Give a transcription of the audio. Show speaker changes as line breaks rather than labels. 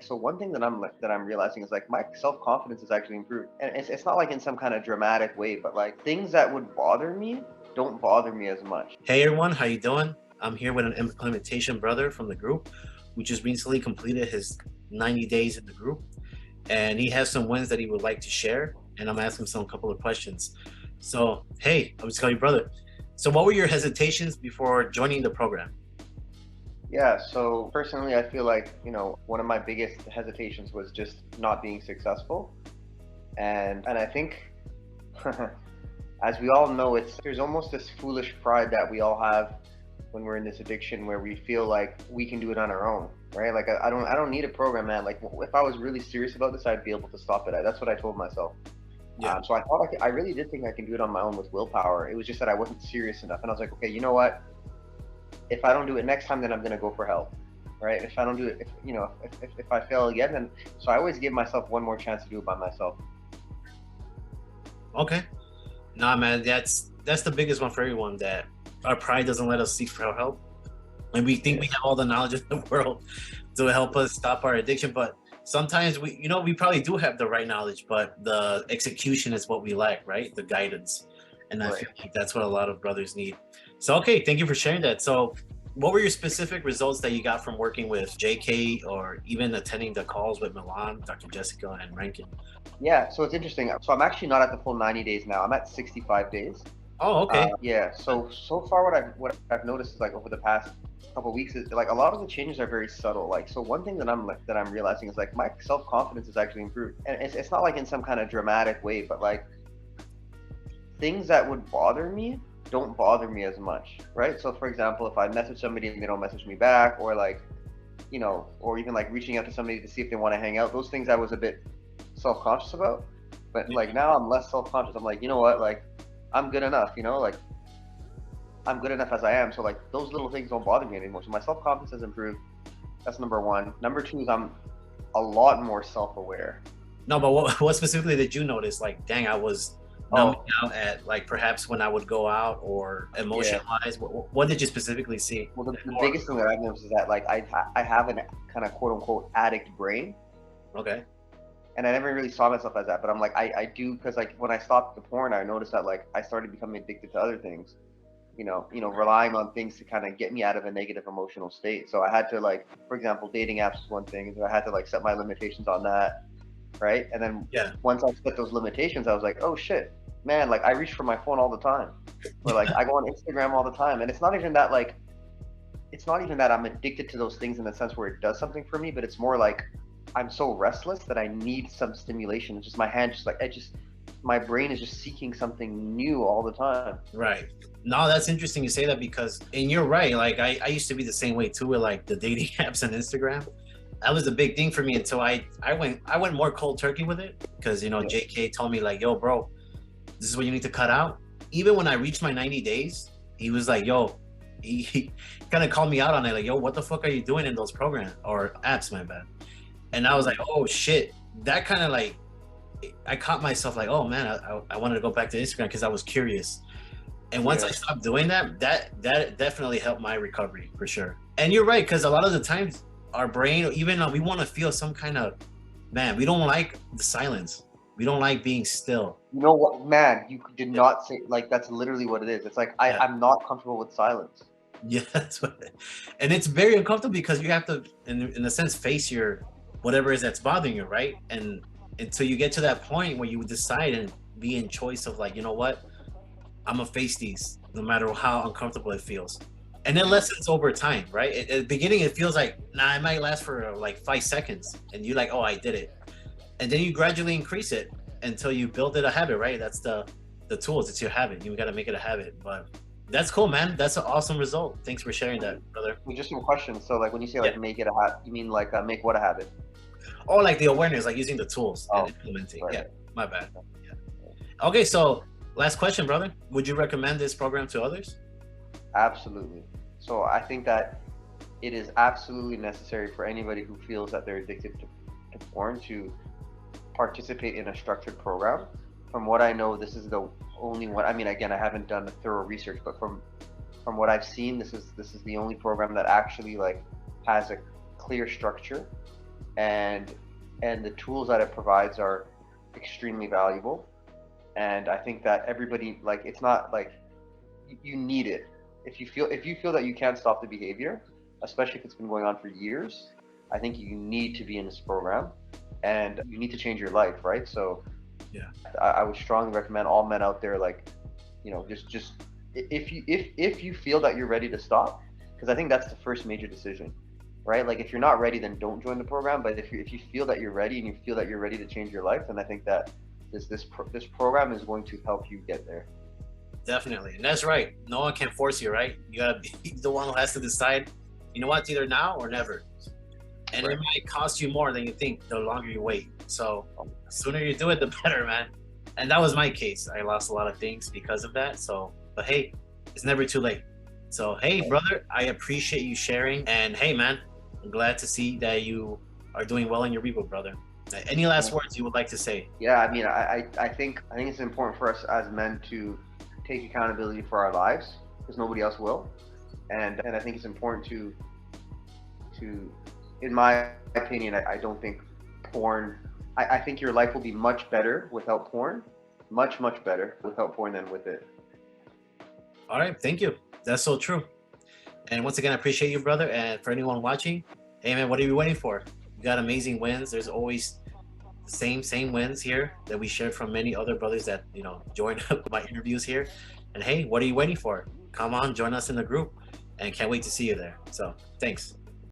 So one thing that I'm realizing is like my self-confidence is actually improved, and it's not like in some kind of dramatic way, but like things that would bother me don't bother me as much.
Hey everyone, how you doing? I'm here with an implementation brother from the group who just recently completed his 90 days in the group, and he has some wins that he would like to share, and I'm asking some couple of questions. So, hey, I was calling you brother. So what were your hesitations before joining the program?
Yeah, so personally, I feel like, one of my biggest hesitations was just not being successful. And I think as we all know, there's almost this foolish pride that we all have when we're in this addiction where we feel like we can do it on our own, right? Like I don't need a program, man. Like if I was really serious about this, I'd be able to stop it. That's what I told myself.
Yeah.
So I thought I really did think I can do it on my own with willpower. It was just that I wasn't serious enough, and I was like, okay, you know what? If I don't do it next time, then I'm gonna go for help, right? If I don't do it, if I fail again, then so I always give myself one more chance to do it by myself.
Okay. Nah, man, that's the biggest one for everyone, that our pride doesn't let us seek for help. And we think we have all the knowledge in the world to help us stop our addiction, but sometimes we probably do have the right knowledge, but the execution is what we lack, right? The guidance. And I
Right.
feel like that's what a lot of brothers need. So, okay, thank you for sharing that. So what were your specific results that you got from working with JK or even attending the calls with Milan, Dr. Jessica, and Rankin?
Yeah. So it's interesting. So I'm actually not at the full 90 days now. I'm at 65 days.
Oh, okay.
Yeah. So far, what I've noticed is like over the past couple of weeks is like a lot of the changes are very subtle. Like so, one thing that I'm realizing is like my self confidence is actually improved, and it's not like in some kind of dramatic way, but like things that would bother me don't bother me as much, right? So for example, if I message somebody and they don't message me back, or like or even like reaching out to somebody to see if they want to hang out, those things I was a bit self conscious about. But like now I'm less self conscious. I'm like, you know what, like I'm good enough, like I'm good enough as I am. So like those little things don't bother me anymore. So my self confidence has improved. That's number one. Number two is I'm a lot more self aware.
No, but what specifically did you notice? Like, dang, I was numbing
Oh,
out at, like, perhaps when I would go out, or
yeah.
emotion wise. What did you specifically see?
Well, the biggest thing that I've noticed is that like I have an kind of quote unquote addict brain,
Okay.
and I never really saw myself as that. But I'm like I do, because like when I stopped the porn, I noticed that like I started becoming addicted to other things. Relying on things to kind of get me out of a negative emotional state. So I had to, like, for example, dating apps was one thing, and I had to like set my limitations on that, right? And then
Yeah.
once I set those limitations, I was like, oh shit, man, like I reach for my phone all the time, or like I go on Instagram all the time, and it's not even that I'm addicted to those things in the sense where it does something for me, but it's more like I'm so restless that I need some stimulation. It's just my hand, just like my brain is just seeking something new all the time.
Right. No, that's interesting you say that, because, and you're right. Like, I used to be the same way too with like the dating apps and Instagram. That was a big thing for me until I went more cold turkey with it, because
Yeah.
JK told me, like, yo, bro, this is what you need to cut out. Even when I reached my 90 days, he was like, yo, he kind of called me out on it, like, yo, what the fuck are you doing in those programs or apps, my bad. And I was like, oh shit. That kind of like, I caught myself like, oh man, I wanted to go back to Instagram because I was curious. And once I
Yeah.
stopped doing that, that definitely helped my recovery for sure. And you're right, because a lot of the times our brain, even we want to feel some kind of, man, we don't like the silence. We don't like being still.
You know what, man? You did
Yeah,
not say, like, that's literally what it is. It's like
yeah,
I'm not comfortable with silence.
yeah. That's what, and it's very uncomfortable because you have to, in a sense, face your whatever is that's bothering you, right? And until you get to that point where you decide and be in choice of, like, you know what, I'm gonna face these no matter how uncomfortable it feels. And it
Yeah.
lessens over time, right? At the beginning, it feels like, nah, it might last for like 5 seconds, and you're like, oh, I did it. And then you gradually increase it until you build it a habit, right? That's the tools. It's your habit. You got to make it a habit. But that's cool, man. That's an awesome result. Thanks for sharing that, brother.
Well, just some questions. So, like, when you say
Yeah.
like make it a habit, you mean like make what a habit?
Or like the awareness, like using the tools and
Oh,
implementing.
right,
Yeah,
right.
my bad. Yeah. Okay, so last question, brother. Would you recommend this program to others?
Absolutely. So I think that it is absolutely necessary for anybody who feels that they're addicted to porn to participate in a structured program. From what I know, this is the only one. I mean, again, I haven't done a thorough research, but from what I've seen, this is the only program that actually like has a clear structure and the tools that it provides are extremely valuable. And I think that everybody, like, it's not like you need it. If you feel that you can't stop the behavior, especially if it's been going on for years, I think you need to be in this program, and you need to change your life, right? So
Yeah.
I would strongly recommend all men out there, like, you know, just if you feel that you're ready to stop, because I think that's the first major decision, right? Like, if you're not ready, then don't join the program. But if you feel that you're ready and you feel that you're ready to change your life, then I think that this program is going to help you get there.
Definitely. And that's right. No one can force you, right? You gotta be the one who has to decide, you know what, it's either now or never. And
Right.
it might cost you more than you think the longer you wait. So the sooner you do it, the better, man. And that was my case. I lost a lot of things because of that. So, but hey, it's never too late. So, hey, brother, I appreciate you sharing. And hey, man, I'm glad to see that you are doing well in your reboot, brother. Any last words you would like to say?
Yeah, I mean, I think it's important for us as men to take accountability for our lives, because nobody else will. And I think it's important to in my opinion, I don't think porn. I think your life will be much better without porn, much better without porn than with it.
All right, thank you. That's so true. And once again, I appreciate you, brother. And for anyone watching, hey man, what are you waiting for? You got amazing wins. There's always the same wins here that we shared from many other brothers that, you know, joined my interviews here. And hey, what are you waiting for? Come on, join us in the group, and can't wait to see you there. So thanks.